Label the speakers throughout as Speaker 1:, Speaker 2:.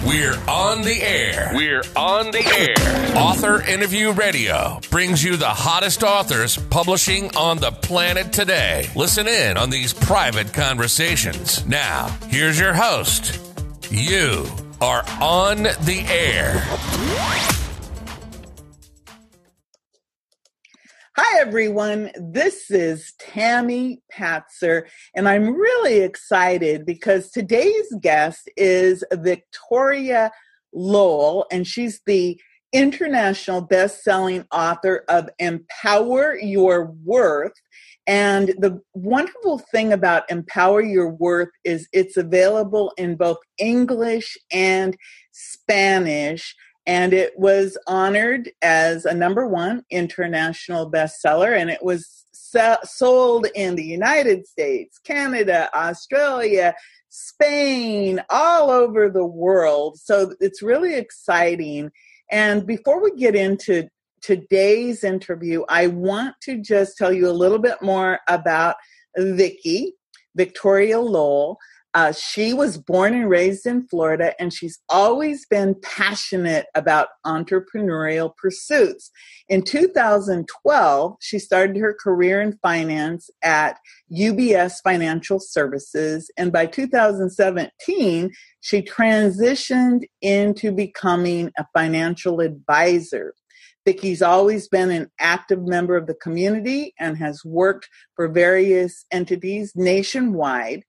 Speaker 1: We're on the air. Author Interview Radio brings you the hottest authors publishing on the planet today. Listen in on these private conversations. Now, here's your host. You are on the air.
Speaker 2: Hi, everyone. This is Tammy Patzer, and I'm really excited because today's guest is Victoria Lowell, and she's the International Bestselling Author of Empower Your Worth. And the wonderful thing about Empower Your Worth is it's available in both English and Spanish. And it was honored as a #1 international bestseller, and it was sold in the United States, Canada, Australia, Spain, all over the world. So it's really exciting. And before we get into today's interview, I want to just tell you a little bit more about Vicky, Victoria Lowell. She was born and raised in Florida, and she's always been passionate about entrepreneurial pursuits. In 2012, she started her career in finance at UBS Financial Services, and by 2017, she transitioned into becoming a financial advisor. Vicky's always been an active member of the community and has worked for various entities nationwide.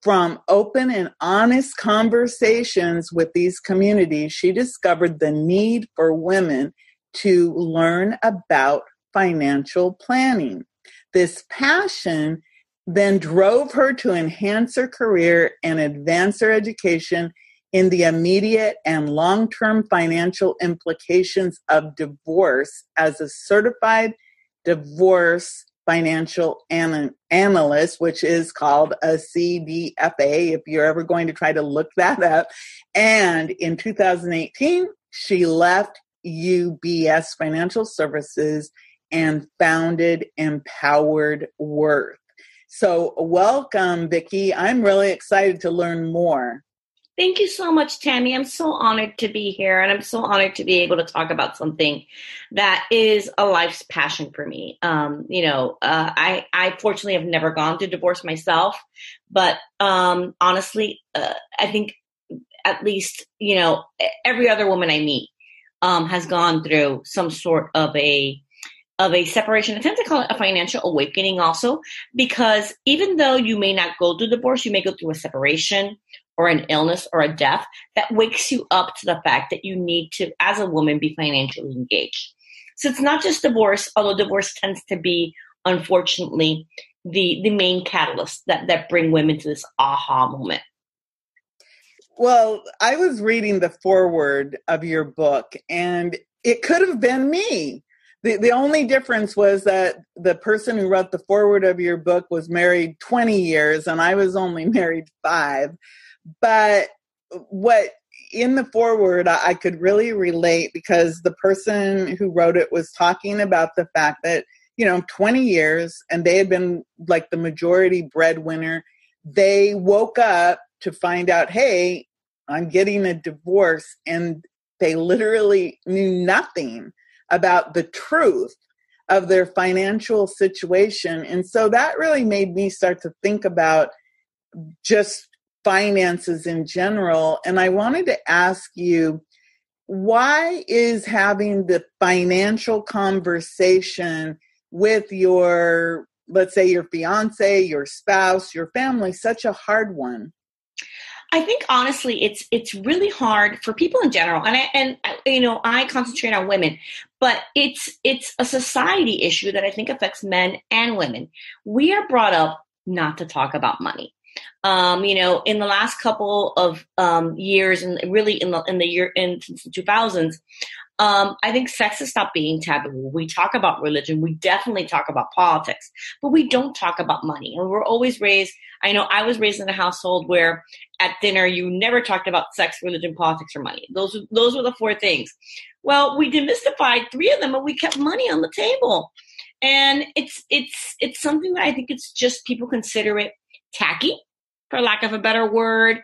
Speaker 2: From open and honest conversations with these communities, she discovered the need for women to learn about financial planning. This passion then drove her to enhance her career and advance her education in the immediate and long-term financial implications of divorce as a certified divorce financial analyst, which is called a CDFA, if you're ever going to try to look that up. And in 2018, she left UBS Financial Services and founded Empowered Worth. So welcome, Vicki. I'm really excited to learn more.
Speaker 3: Thank you so much, Tammy. I'm so honored to be here, and I'm so honored to be able to talk about something that is a life's passion for me. I fortunately have never gone through divorce myself, but honestly, I think at least, every other woman I meet has gone through some sort of a separation. I tend to call it a financial awakening also, because even though you may not go through divorce, you may go through a separation or an illness or a death that wakes you up to the fact that you need to, as a woman, be financially engaged. So it's not just divorce, although divorce tends to be, unfortunately, the main catalyst that bring women to this aha moment.
Speaker 2: Well, I was reading the foreword of your book, and it could have been me. The only difference was that the person who wrote the foreword of your book was married 20 years, and I was only married 5. But what in the foreword, I could really relate, because the person who wrote it was talking about the fact that, 20 years, and they had been like the majority breadwinner. They woke up to find out, hey, I'm getting a divorce, and they literally knew nothing about the truth of their financial situation. And so that really made me start to think about just finances in general. And I wanted to ask you, why is having the financial conversation with your, let's say, your fiance, your spouse, your family, such a hard one?
Speaker 3: I think honestly, it's really hard for people in general, and I concentrate on women, but it's a society issue that I think affects men and women. We are brought up not to talk about money. In the last couple of years, and really in since the 2000s, I think sex has stopped being taboo. We talk about religion. We definitely talk about politics, but we don't talk about money. And we're always raised, I know I was raised in a household where at dinner, you never talked about sex, religion, politics, or money. Those were the 4 things. Well, we demystified 3 of them, but we kept money on the table. And it's something that I think it's just people consider it tacky, for lack of a better word.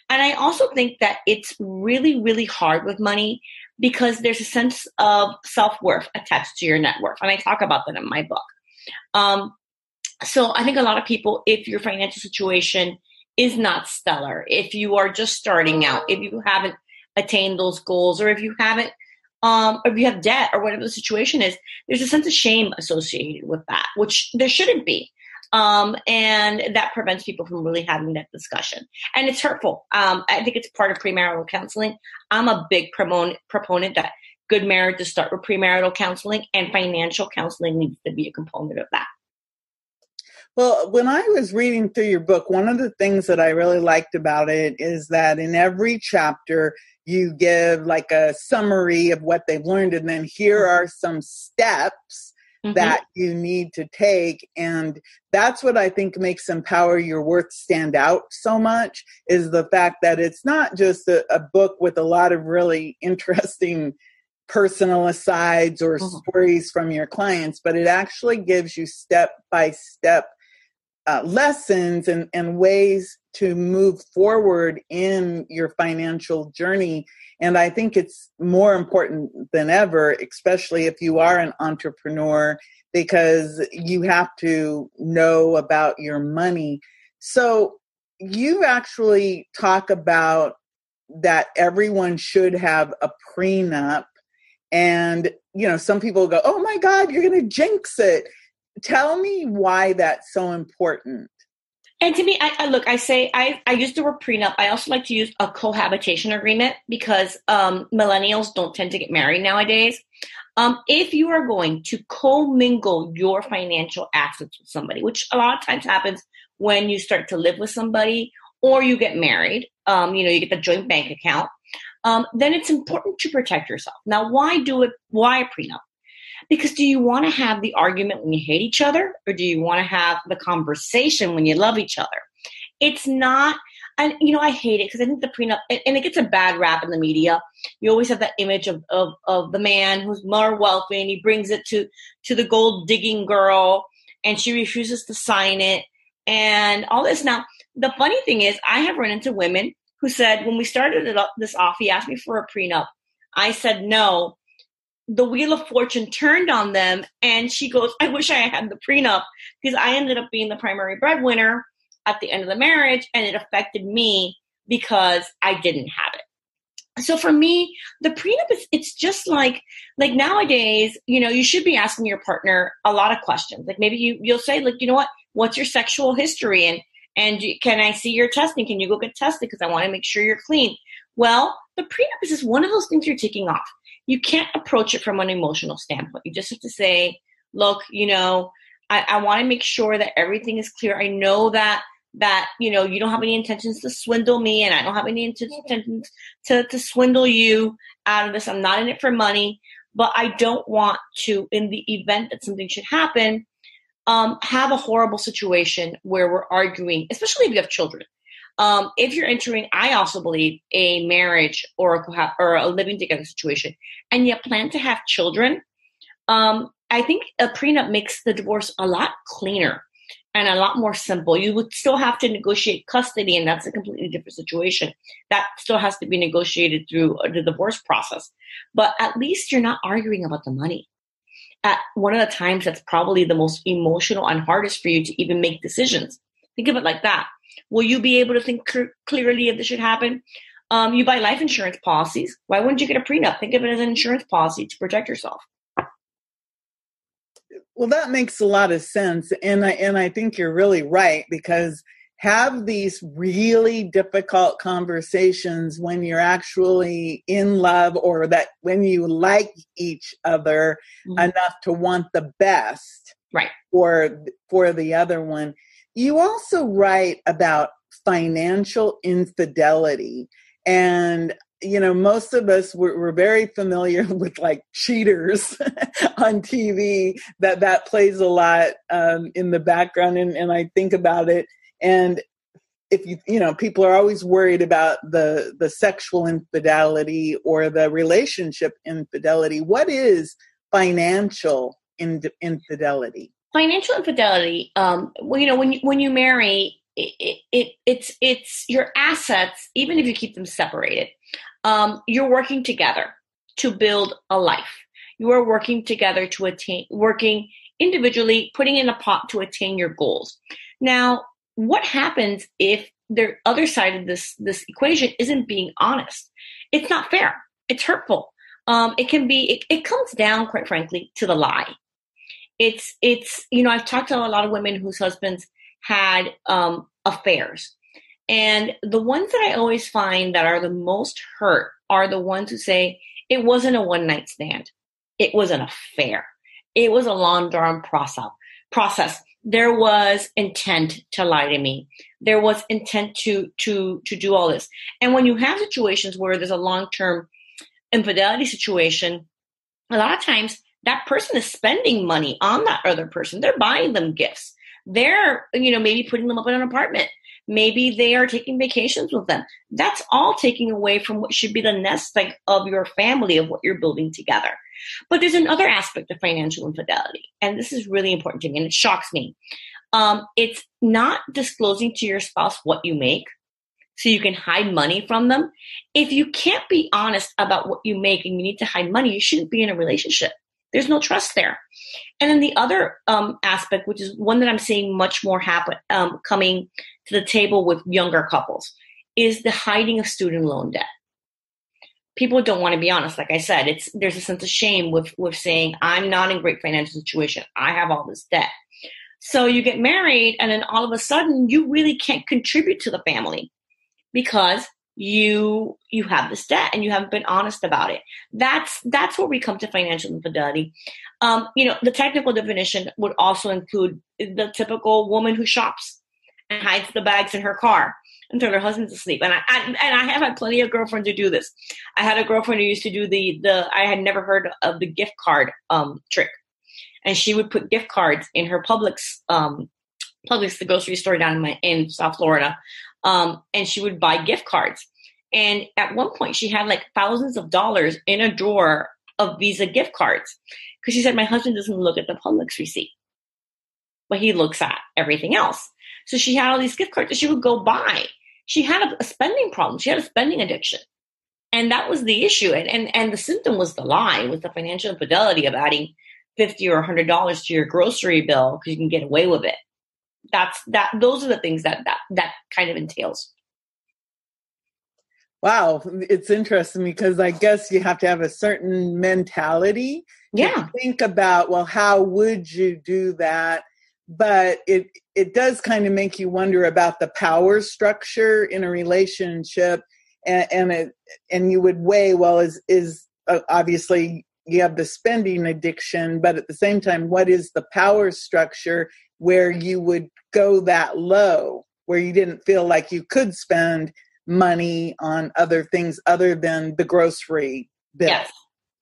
Speaker 3: And I also think that it's really, really hard with money because there's a sense of self-worth attached to your net worth. And I talk about that in my book. So I think a lot of people, if your financial situation is not stellar, if you are just starting out, if you haven't attained those goals, or if you haven't, or if you have debt or whatever the situation is, there's a sense of shame associated with that, which there shouldn't be. And that prevents people from really having that discussion. And it's hurtful. I think it's part of premarital counseling. I'm a big proponent that good marriages start with premarital counseling, and financial counseling needs to be a component of that.
Speaker 2: Well, when I was reading through your book, one of the things that I really liked about it is that in every chapter, you give like a summary of what they've learned, and then here are some steps that you need to take. And that's what I think makes Empower Your Worth stand out so much, is the fact that it's not just a book with a lot of really interesting personal asides or stories from your clients, but it actually gives you step-by-step lessons and ways to move forward in your financial journey. And I think it's more important than ever, especially if you are an entrepreneur, because you have to know about your money. So you actually talk about that everyone should have a prenup. And, some people go, oh my God, you're going to jinx it. Tell me why that's so important.
Speaker 3: And to me, I use the word prenup. I also like to use a cohabitation agreement because millennials don't tend to get married nowadays. If you are going to commingle your financial assets with somebody, which a lot of times happens when you start to live with somebody or you get married, you get the joint bank account, then it's important to protect yourself. Now, why a prenup? Because do you want to have the argument when you hate each other, or do you want to have the conversation when you love each other? It's not, and I hate it because I think the prenup, and it gets a bad rap in the media. You always have that image of the man who's more wealthy, and he brings it to the gold digging girl, and she refuses to sign it, and all this. Now, the funny thing is, I have run into women who said, when we started this off, he asked me for a prenup. I said no. The Wheel of Fortune turned on them, and she goes, I wish I had the prenup because I ended up being the primary breadwinner at the end of the marriage, and it affected me because I didn't have it. So for me, the prenup it's just like nowadays, you should be asking your partner a lot of questions. Like maybe you'll say, like, what's your sexual history? And can I see your testing? Can you go get tested? Because I want to make sure you're clean. Well, the prenup is just one of those things you're taking off. You can't approach it from an emotional standpoint. You just have to say, look, I want to make sure that everything is clear. I know that you don't have any intentions to swindle me, and I don't have any intentions to swindle you out of this. I'm not in it for money, but I don't want to, in the event that something should happen, have a horrible situation where we're arguing, especially if you have children. If you're entering, I also believe, a marriage or a living together situation, and you plan to have children, I think a prenup makes the divorce a lot cleaner and a lot more simple. You would still have to negotiate custody, and that's a completely different situation. That still has to be negotiated through the divorce process. But at least you're not arguing about the money. At one of the times that's probably the most emotional and hardest for you to even make decisions. Think of it like that. Will you be able to think clearly if this should happen? You buy life insurance policies. Why wouldn't you get a prenup? Think of it as an insurance policy to protect yourself.
Speaker 2: Well, that makes a lot of sense. And I think you're really right, because have these really difficult conversations when you're actually in love, or that when you like each other enough to want the best for the other one. You also write about financial infidelity. And, most of us we're very familiar with like cheaters on TV, that plays a lot in the background. And I think about it. And if people are always worried about the sexual infidelity or the relationship infidelity. What is financial infidelity?
Speaker 3: Financial infidelity, when you marry, it's your assets, even if you keep them separated. You're working together to build a life. You are working together working individually, putting in a pot to attain your goals. Now, what happens if the other side of this equation isn't being honest? It's not fair. It's hurtful. It comes down, quite frankly, to the lie. I've talked to a lot of women whose husbands had affairs. And the ones that I always find that are the most hurt are the ones who say, it wasn't a one-night stand. It was an affair. It was a long drawn process. There was intent to lie to me. There was intent to do all this. And when you have situations where there's a long-term infidelity situation, a lot of times that person is spending money on that other person. They're buying them gifts. They're, maybe putting them up in an apartment. Maybe they are taking vacations with them. That's all taking away from what should be the nest egg of your family, of what you're building together. But there's another aspect of financial infidelity, and this is really important to me, and it shocks me. It's not disclosing to your spouse what you make so you can hide money from them. If you can't be honest about what you make and you need to hide money, you shouldn't be in a relationship. There's no trust there. And then the other aspect, which is one that I'm seeing much more happen, coming to the table with younger couples, is the hiding of student loan debt. People don't want to be honest. Like I said, there's a sense of shame with saying, I'm not in a great financial situation. I have all this debt. So you get married, and then all of a sudden, you really can't contribute to the family because you have this debt and you haven't been honest about it. That's where we come to financial infidelity. The technical definition would also include the typical woman who shops and hides the bags in her car until her husband's asleep. And I have had plenty of girlfriends who do this. I had a girlfriend who used to do I had never heard of the gift card trick. And she would put gift cards in her Publix, the grocery store down in South Florida. And she would buy gift cards. And at one point she had like thousands of dollars in a drawer of Visa gift cards. Because she said, my husband doesn't look at the Publix receipt, but he looks at everything else. So she had all these gift cards that she would go buy. She had a spending problem. She had a spending addiction. And that was the issue. And the symptom was the lie, was the financial infidelity of adding $50 or $100 to your grocery bill because you can get away with it. Those are the things that kind of entails.
Speaker 2: Wow. It's interesting because I guess you have to have a certain mentality to think about, well, how would you do that? But it does kind of make you wonder about the power structure in a relationship, and you would weigh, well, is obviously you have the spending addiction, but at the same time, what is the power structure where you would go that low, where you didn't feel like you could spend money on other things other than the grocery bill?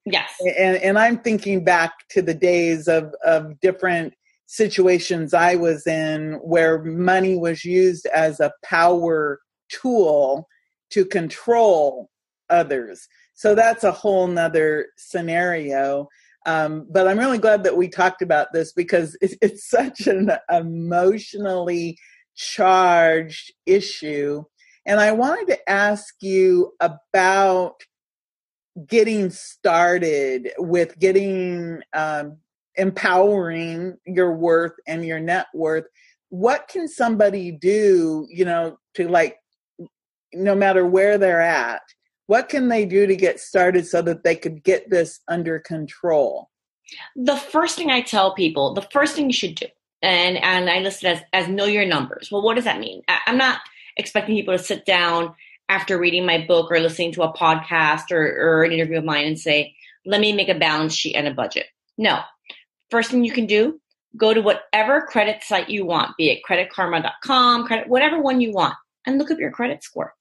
Speaker 3: Yes.
Speaker 2: And I'm thinking back to the days of different situations I was in where money was used as a power tool to control others. So that's a whole nother scenario. But I'm really glad that we talked about this because it's such an emotionally charged issue. And I wanted to ask you about getting started with empowering your worth and your net worth. What can somebody do, to like, no matter where they're at, what can they do to get started so that they could get this under control?
Speaker 3: The first thing I tell people, the first thing you should do, and I list it as know your numbers. Well, what does that mean? I'm not expecting people to sit down after reading my book or listening to a podcast or an interview of mine and say, let me make a balance sheet and a budget. No. First thing you can do, go to whatever credit site you want, be it creditkarma.com, whatever one you want, and look up your credit score.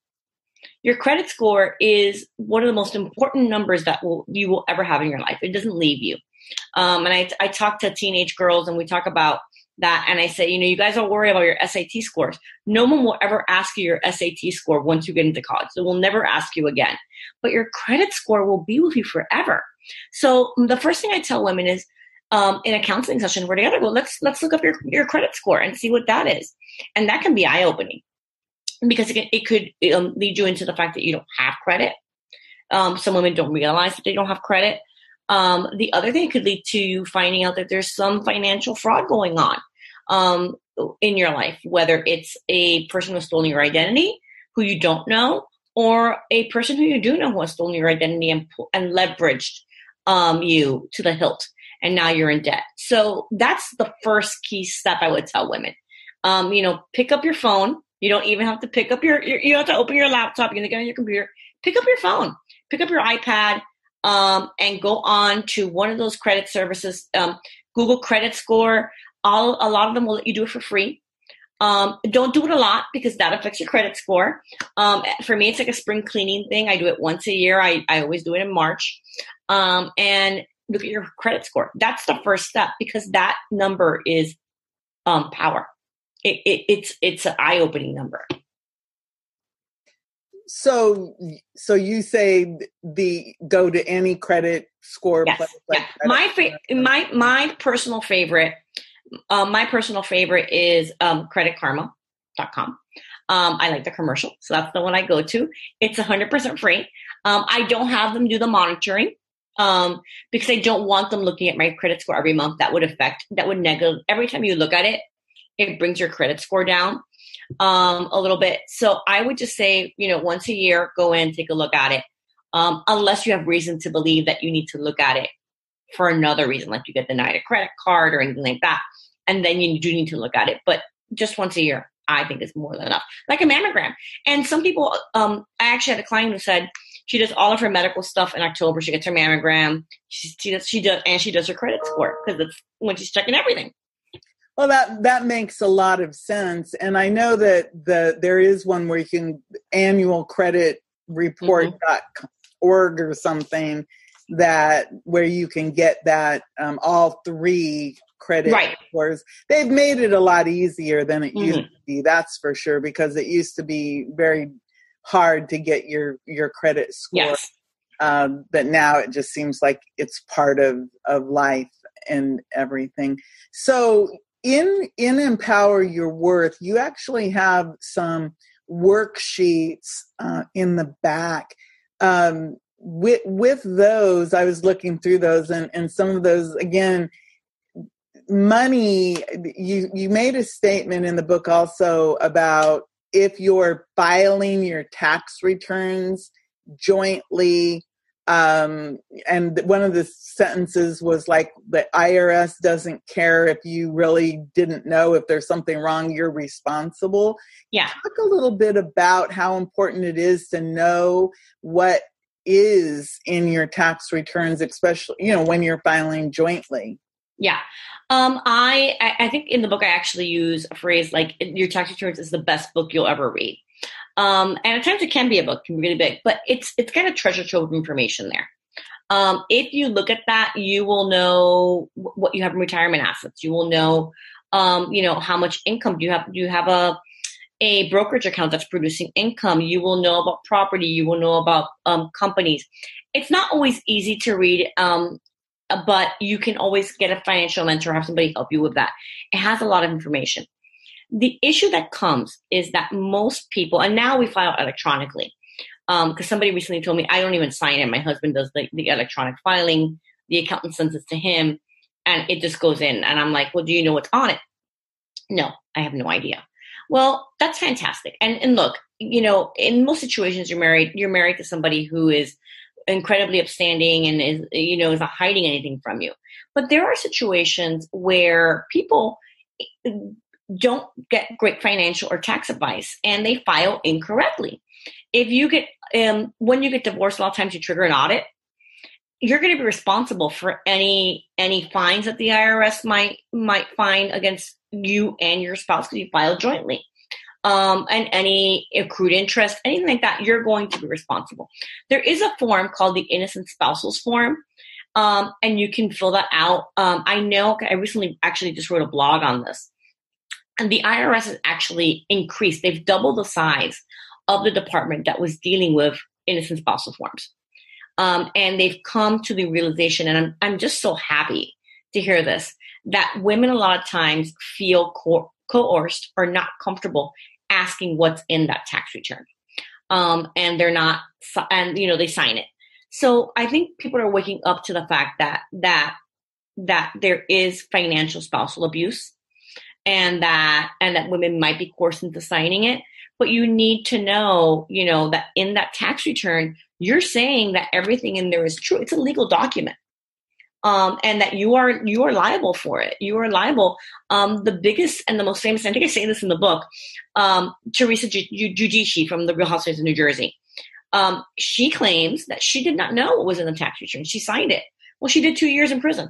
Speaker 3: Your credit score is one of the most important numbers that you will ever have in your life. It doesn't leave you. And I talk to teenage girls and we talk about that. And I say, you guys don't worry about your SAT scores. No one will ever ask you your SAT score once you get into college. They will never ask you again. But your credit score will be with you forever. So the first thing I tell women is in a counseling session, we're together. Well, let's look up your credit score and see what that is. And that can be eye-opening because it could lead you into the fact that you don't have credit. Some women don't realize that they don't have credit. The other thing, it could lead to you finding out that there's some financial fraud going on in your life, whether it's a person who's stolen your identity, who you don't know, or a person who you do know who has stolen your identity and leveraged you to the hilt, and now you're in debt. So that's the first key step I would tell women. Pick up your phone. You don't even have to pick up you don't have to open your laptop. You're going to get on your computer. Pick up your phone. Pick up your iPad and go on to one of those credit services. Google credit score. A lot of them will let you do it for free. Don't do it a lot because that affects your credit score. For me, it's like a spring cleaning thing. I do it once a year. I always do it in March. And look at your credit score. That's the first step because that number is power. It's an eye-opening number.
Speaker 2: So you say go to any credit score.
Speaker 3: Yes.
Speaker 2: Place
Speaker 3: like my personal favorite. My personal favorite is creditkarma.com. I like the commercial, so that's the one I go to. It's 100% free. I don't have them do the monitoring because I don't want them looking at my credit score every month. That would negative. Every time you look at it, it brings your credit score down a little bit. So I would just say, once a year, go in, take a look at it. Unless you have reason to believe that you need to look at it for another reason, like you get denied a credit card or anything like that. And then you do need to look at it. But just once a year, I think is more than enough. Like a mammogram. And some people, I actually had a client who said she does all of her medical stuff in October. She gets her mammogram. She does her credit score because it's when she's checking everything.
Speaker 2: Well, that makes a lot of sense. And I know that there is one where you can annual credit report.org or something where you can get that all three credit scores. They've made it a lot easier than it used to be, that's for sure, because it used to be very hard to get your credit score.
Speaker 3: Yes.
Speaker 2: But now it just seems like it's part of life and everything. So in Empower Your Worth, you actually have some worksheets in the back. With those, I was looking through those, and some of those, again, money, you made a statement in the book also about if you're filing your tax returns jointly, and one of the sentences was like, the IRS doesn't care if you really didn't know if there's something wrong, you're responsible.
Speaker 3: Yeah.
Speaker 2: Talk a little bit about how important it is to know what is in your tax returns, especially, when you're filing jointly.
Speaker 3: Yeah. I think in the book, I actually use a phrase like your tax returns is the best book you'll ever read. And at times it can be a book, can be really big, but it's kind of treasure trove of information there. If you look at that, you will know what you have in retirement assets. You will know, how much income do you have. Do you have a brokerage account that's producing income? You will know about property. You will know about companies. It's not always easy to read, but you can always get a financial mentor, have somebody help you with that. It has a lot of information. The issue that comes is that most people, and now we file electronically, because somebody recently told me I don't even sign it. My husband does the electronic filing. The accountant sends it to him, and it just goes in. And I'm like, well, do you know what's on it? No, I have no idea. Well, that's fantastic. And look, in most situations, you're married to somebody who is incredibly upstanding and is not hiding anything from you. But there are situations where people don't get great financial or tax advice and they file incorrectly. If you get, when you get divorced, a lot of times you trigger an audit. You're going to be responsible for any fines that the IRS might fine against you and your spouse because you filed jointly. And any accrued interest, anything like that, you're going to be responsible. There is a form called the Innocent Spouses Form, and you can fill that out. I know I recently actually just wrote a blog on this, and the IRS has actually increased. They've doubled the size of the department that was dealing with innocent spousal forms. And they've come to the realization, and I'm just so happy to hear this, that women a lot of times feel coerced or not comfortable asking what's in that tax return. And they're not, and they sign it. So I think people are waking up to the fact that there is financial spousal abuse, and that women might be coerced into signing it. But you need to know, that in that tax return, you're saying that everything in there is true. It's a legal document. And that you are liable for it. You are liable. The biggest and the most famous, I think I say this in the book, Teresa Giudice from the Real Housewives of New Jersey. She claims that she did not know what was in the tax return. She signed it. Well, she did 2 years in prison.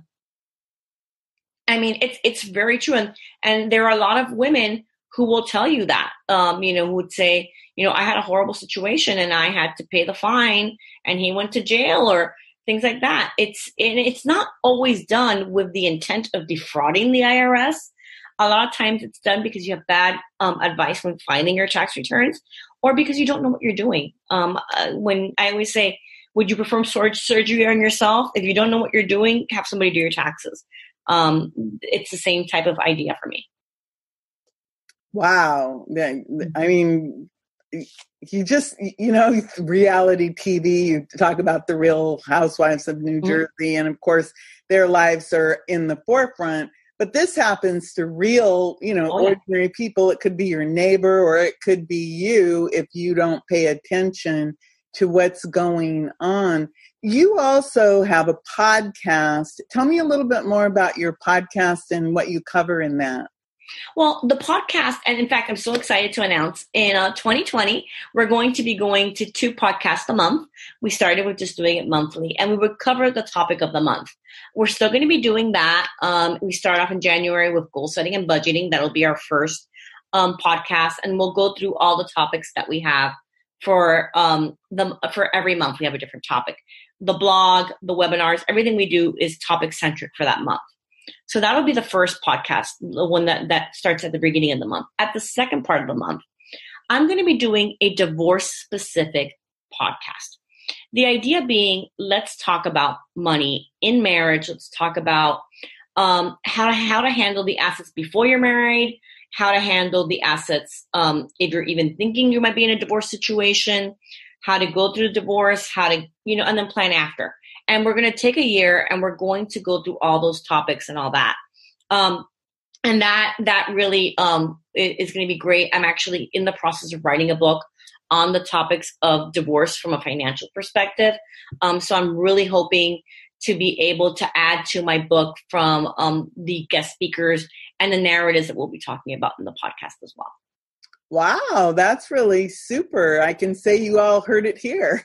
Speaker 3: I mean, it's very true. And there are a lot of women who will tell you that, who would say, I had a horrible situation and I had to pay the fine and he went to jail, or things like that. It's not always done with the intent of defrauding the IRS. A lot of times it's done because you have bad advice when filing your tax returns, or because you don't know what you're doing. When I always say, would you perform surgery on yourself? If you don't know what you're doing, have somebody do your taxes. It's the same type of idea for me.
Speaker 2: Wow. I mean, you just, reality TV, you talk about the Real Housewives of New Jersey, and of course their lives are in the forefront, but this happens to real, ordinary people. It could be your neighbor, or it could be you if you don't pay attention to what's going on. You also have a podcast. Tell me a little bit more about your podcast and what you cover in that.
Speaker 3: Well, the podcast, and in fact, I'm so excited to announce in 2020, we're going to be going to 2 podcasts a month. We started with just doing it monthly, and we would cover the topic of the month. We're still going to be doing that. We start off in January with goal setting and budgeting. That'll be our first podcast, and we'll go through all the topics that we have for every month. We have a different topic. The blog, the webinars, everything we do is topic centric for that month. So that'll be the first podcast, the one that starts at the beginning of the month. At the second part of the month, I'm going to be doing a divorce-specific podcast. The idea being, let's talk about money in marriage. Let's talk about how to handle the assets before you're married, how to handle the assets if you're even thinking you might be in a divorce situation, how to go through the divorce, how to, and then plan after. And we're going to take a year and we're going to go through all those topics and all that. And that really is going to be great. I'm actually in the process of writing a book on the topics of divorce from a financial perspective. So I'm really hoping to be able to add to my book from the guest speakers and the narratives that we'll be talking about in the podcast as well.
Speaker 2: Wow, that's really super. I can say you all heard it here.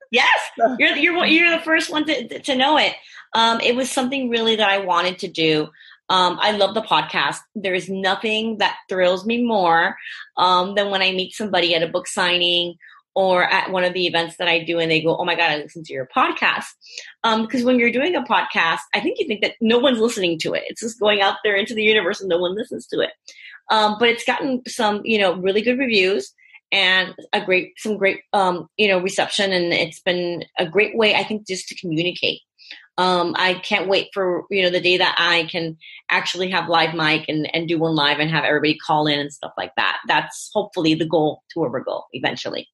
Speaker 3: Yes, you're the first one to know it. It was something really that I wanted to do. I love the podcast. There is nothing that thrills me more than when I meet somebody at a book signing or at one of the events that I do and they go, "Oh my God, I listened to your podcast." Because when you're doing a podcast, I think you think that no one's listening to it. It's just going out there into the universe and no one listens to it. But it's gotten some, really good reviews and some great reception. And it's been a great way, I think, just to communicate. I can't wait for, the day that I can actually have live mic and do one live and have everybody call in and stuff like that. That's hopefully the goal to where we go eventually.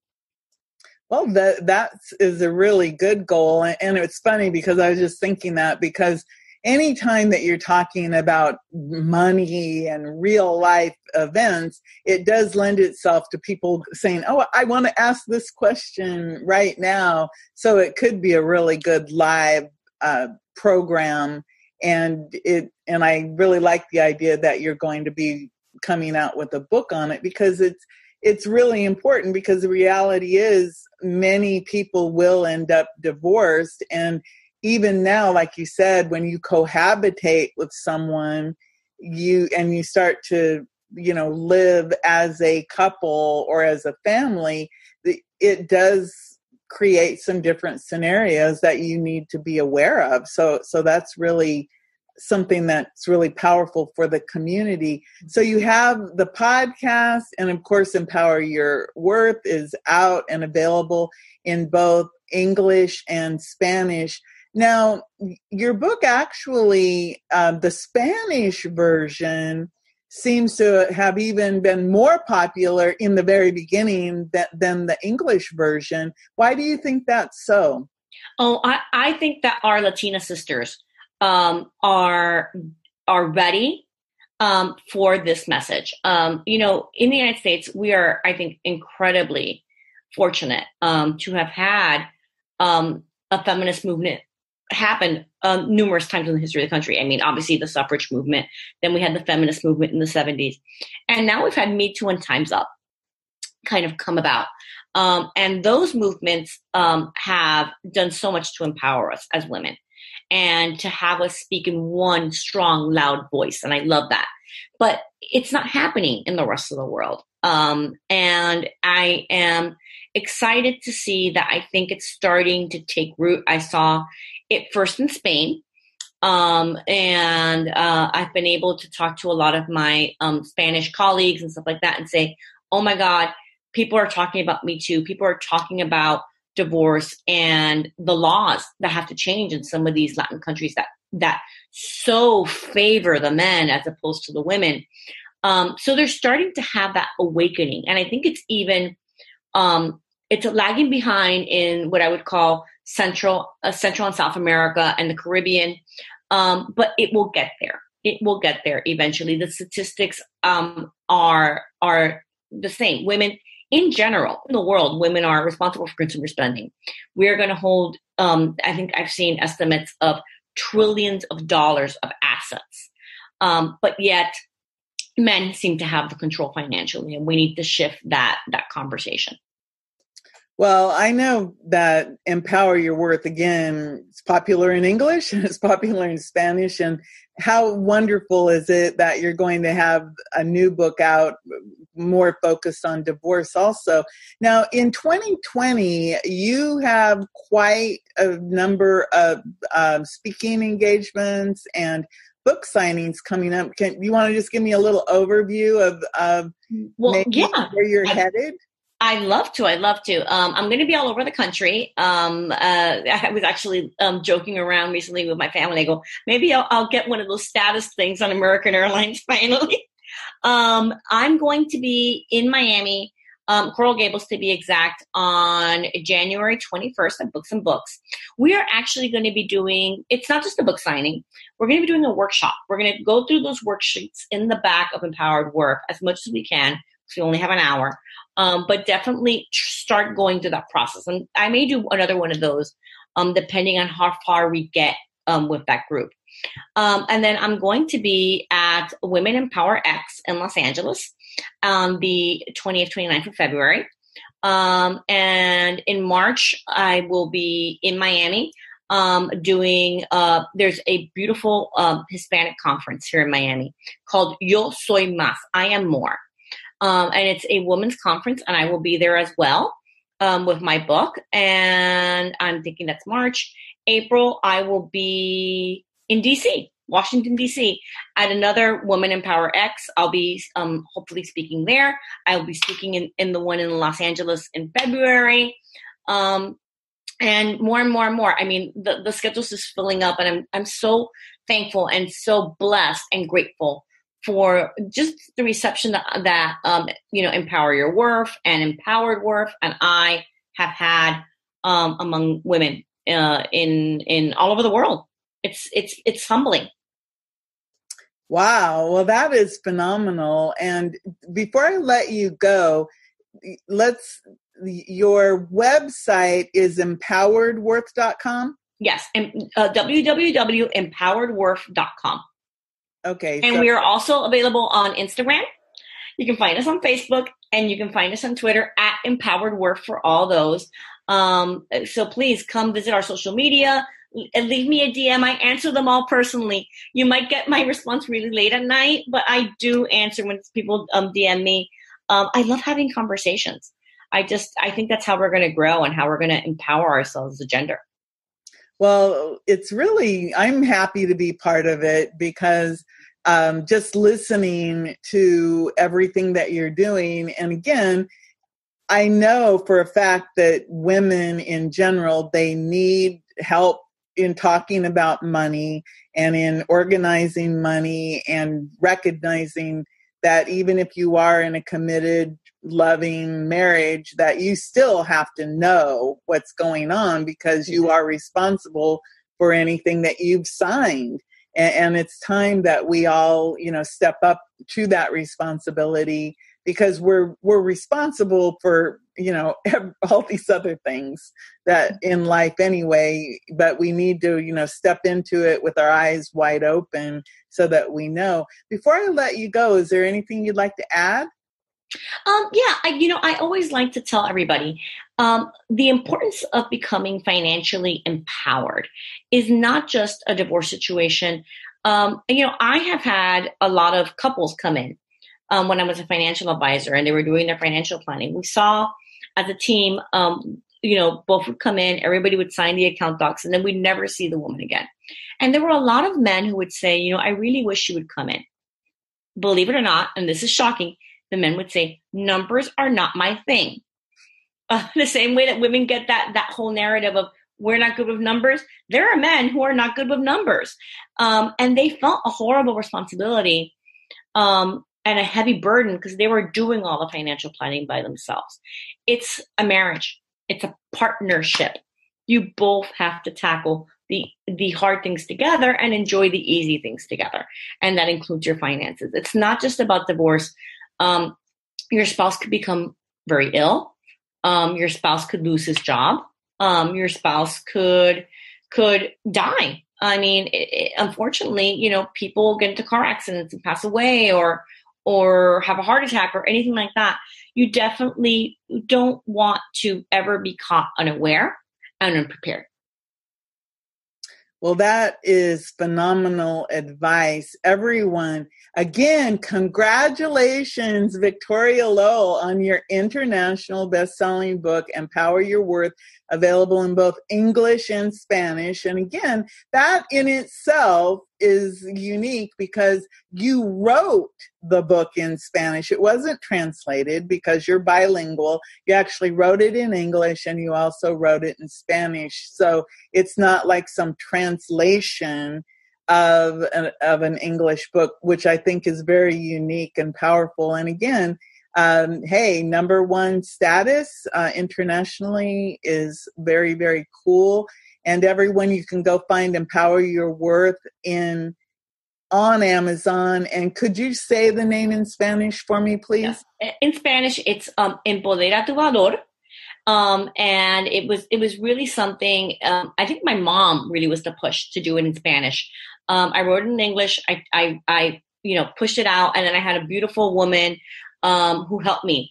Speaker 2: Well, that is a really good goal. And it's funny because I was just thinking that because anytime that you're talking about money and real life events, it does lend itself to people saying, "Oh, I want to ask this question right now." So it could be a really good live program. And I really like the idea that you're going to be coming out with a book on it, because it's really important, because the reality is many people will end up divorced. And even now, like you said, when you cohabitate with someone, you start to, live as a couple or as a family, it does create some different scenarios that you need to be aware of. So that's really something that's really powerful for the community. So you have the podcast, and of course, Empower Your Worth is out and available in both English and Spanish. Now, your book actually, the Spanish version seems to have even been more popular in the very beginning than the English version. Why do you think that's so?
Speaker 3: Oh, I think that our Latina sisters are ready for this message. In the United States, we are, I think, incredibly fortunate to have had a feminist movement happen numerous times in the history of the country. I mean, obviously the suffrage movement, then we had the feminist movement in the 70s. And now we've had Me Too and Time's Up kind of come about. And those movements have done so much to empower us as women and to have us speak in one strong, loud voice. And I love that. But it's not happening in the rest of the world. And I am excited to see that. I think it's starting to take root. I saw it first in Spain. And I've been able to talk to a lot of my Spanish colleagues and stuff like that and say, oh my God, people are talking about Me Too. People are talking about divorce and the laws that have to change in some of these Latin countries that so favor the men as opposed to the women. So they're starting to have that awakening. And I think it's even, it's lagging behind in what I would call Central and South America and the Caribbean. But it will get there. It will get there eventually. The statistics are the same. Women in general, in the world, women are responsible for consumer spending. We're going to hold, I think I've seen estimates of trillions of dollars of assets. But yet men seem to have the control financially, and we need to shift that conversation.
Speaker 2: Well, I know that Empower Your Worth, again, it's popular in English and it's popular in Spanish. And how wonderful is it that you're going to have a new book out more focused on divorce also. Now, in 2020, you have quite a number of speaking engagements and book signings coming up. You want to just give me a little overview of where you're headed?
Speaker 3: I'd love to. I'm going to be all over the country. I was actually joking around recently with my family. I go, maybe I'll get one of those status things on American Airlines finally. I'm going to be in Miami, Coral Gables to be exact, on January 21st at Books and Books. We are actually going to be doing, it's not just a book signing, we're going to be doing a workshop. We're going to go through those worksheets in the back of Empowered Work as much as we can, because we only have an hour. But definitely start going through that process. And I may do another one of those, depending on how far we get with that group. And then I'm going to be at Women Empower X in Los Angeles on the 20th, 29th of February. And in March, I will be in Miami doing, there's a beautiful Hispanic conference here in Miami called Yo Soy Más, I Am More. And it's a women's conference, and I will be there as well with my book. And I'm thinking that's March. April, I will be in D.C., Washington, D.C., at another Women Empower X. I'll be hopefully speaking there. I'll be speaking in the one in Los Angeles in February. And more and more and more. I mean, the schedule's just filling up, and I'm so thankful and so blessed and grateful for just the reception that Empower Your Worth and Empowered Worth and I have had among women in all over the world. It's humbling.
Speaker 2: Wow. Well, that is phenomenal. And before I let you go, your website is empoweredworth.com?
Speaker 3: Yes. www.empoweredworth.com.
Speaker 2: Okay.
Speaker 3: And we are also available on Instagram. You can find us on Facebook, and you can find us on Twitter at Empowered Worth for all those. So please come visit our social media and leave me a DM. I answer them all personally. You might get my response really late at night, but I do answer when people DM me. I love having conversations. I think that's how we're going to grow and how we're going to empower ourselves as a gender.
Speaker 2: Well, I'm happy to be part of it because just listening to everything that you're doing. And again, I know for a fact that women in general, they need help in talking about money and in organizing money and recognizing that even if you are in a committed, loving marriage, that you still have to know what's going on because you are responsible for anything that you've signed. And it's time that we all, step up to that responsibility because we're responsible for, all these other things that in life anyway, but we need to, step into it with our eyes wide open so that we know. Before I let you go, is there anything you'd like to add?
Speaker 3: I always like to tell everybody the importance of becoming financially empowered is not just a divorce situation. I have had a lot of couples come in when I was a financial advisor and they were doing their financial planning. We saw as a team, both would come in, everybody would sign the account docs, and then we'd never see the woman again. And there were a lot of men who would say, I really wish she would come in. Believe it or not, and this is shocking, the men would say, numbers are not my thing. The same way that women get that whole narrative of we're not good with numbers. There are men who are not good with numbers. And they felt a horrible responsibility and a heavy burden because they were doing all the financial planning by themselves. It's a marriage. It's a partnership. You both have to tackle the hard things together and enjoy the easy things together. And that includes your finances. It's not just about divorce. Your spouse could become very ill. Your spouse could lose his job. Your spouse could die. I mean, unfortunately, people get into car accidents and pass away or have a heart attack or anything like that. You definitely don't want to ever be caught unaware and unprepared.
Speaker 2: Well, that is phenomenal advice. Everyone, again, congratulations, Victoria Lowell, on your international best-selling book, Empower Your Worth, available in both English and Spanish. And again, that in itself is unique because you wrote the book in Spanish. It wasn't translated because you're bilingual. You actually wrote it in English and you also wrote it in Spanish. So it's not like some translation of an English book, which I think is very unique and powerful. And again, number one status internationally is very, very cool. And everyone, you can go find Empower Your Worth on Amazon. And could you say the name in Spanish for me, please?
Speaker 3: Yeah. In Spanish, it's Empodera tu Valor. And it was really something, I think my mom really was the push to do it in Spanish. I wrote it in English. I pushed it out. And then I had a beautiful woman who helped me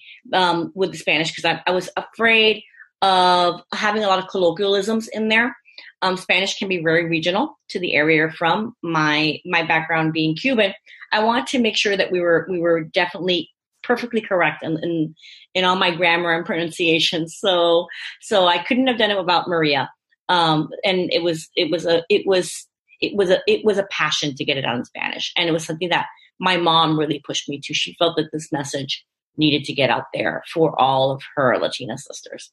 Speaker 3: with the Spanish because I was afraid of having a lot of colloquialisms in there. Spanish can be very regional to the area you're from. My background being Cuban, I wanted to make sure that we were definitely perfectly correct in all my grammar and pronunciation. So I couldn't have done it without Maria. And it was a passion to get it out in Spanish, and it was something that my mom really pushed me to. She felt that this message needed to get out there for all of her Latina sisters.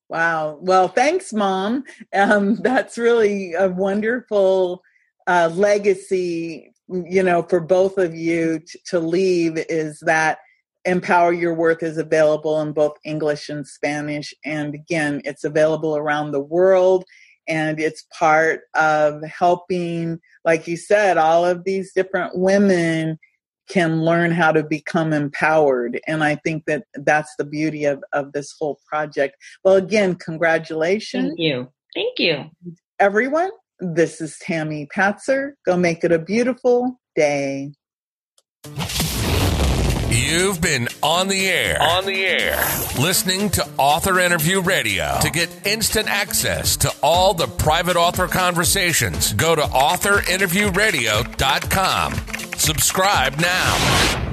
Speaker 2: Wow. Well, thanks, Mom. That's really a wonderful legacy, for both of you to leave, is that Empower Your Worth is available in both English and Spanish. And again, it's available around the world. And it's part of helping, like you said, all of these different women can learn how to become empowered. And I think that that's the beauty of this whole project. Well, again, congratulations.
Speaker 3: Thank you.
Speaker 2: Everyone, this is Tammy Patzer. Go make it a beautiful day.
Speaker 1: You've been on the air, listening to Author Interview Radio. To get instant access to all the private author conversations, go to authorinterviewradio.com. Subscribe now.